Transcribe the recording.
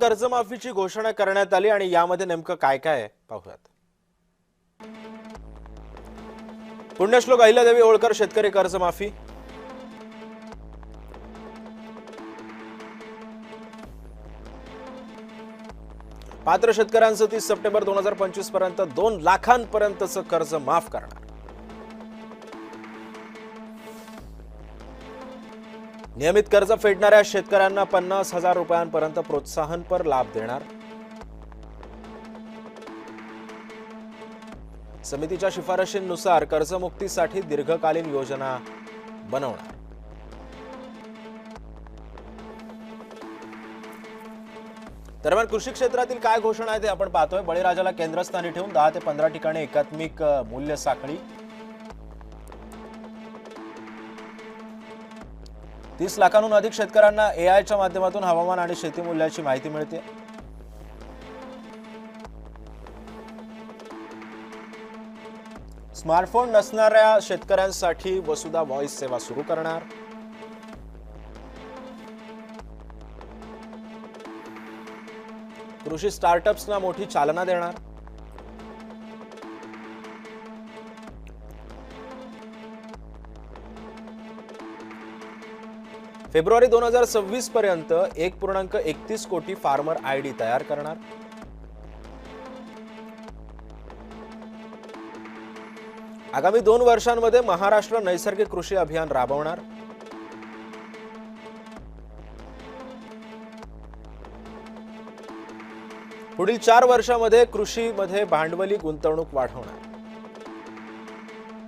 कर्जमाफीची घोषणा करण्यात आली आणि यामध्ये नेमकं काय काय आहे पाहूयात। पुण्यश्लोक अहिल्यादेवी होळकर शेतकरी कर्जमाफी। पात्र शेतकऱ्यांचं 30 सप्टेंबर 2025 पर्यंत 2 लाखांपर्यंतचं कर्ज माफ करणार। नियमित कर्ज फेडणाऱ्या शेतकऱ्यांना 50,000 रुपयांपर्यंत प्रोत्साहनपर लाभ देणार। समितीच्या शिफारशींनुसार कर्जमुक्तीसाठी दीर्घकालीन योजना बनवणार। दरम्यान कृषी क्षेत्रातील काय घोषणा आहे ते आपण पाहतोय। बळीराजाला केंद्रस्थानी ठेवून 10 ते 15 ठिकाणी एकात्मिक मूल्य साखळी। 30 लाखांहून अधिक शेतकऱ्यांना एआयच्या माध्यमातून हवामान आणि शेती मूल्याची माहिती मिळते। स्मार्टफोन नसणाऱ्या शेतकऱ्यांसाठी वसुधा व्हॉइस सेवा सुरू करणार। कृषी स्टार्टअप्सना मोठी चालना देणार। फेब्रुवारी 2026 पर्यंत 1.31 कोटी फार्मर आयडी तयार करणार। आगामी 2 वर्षांमध्ये महाराष्ट्र नैसर्गिक कृषी अभियान राबवणार। पुढील 4 वर्षांमध्ये कृषीमध्ये भांडवली गुंतवणूक वाढवणार।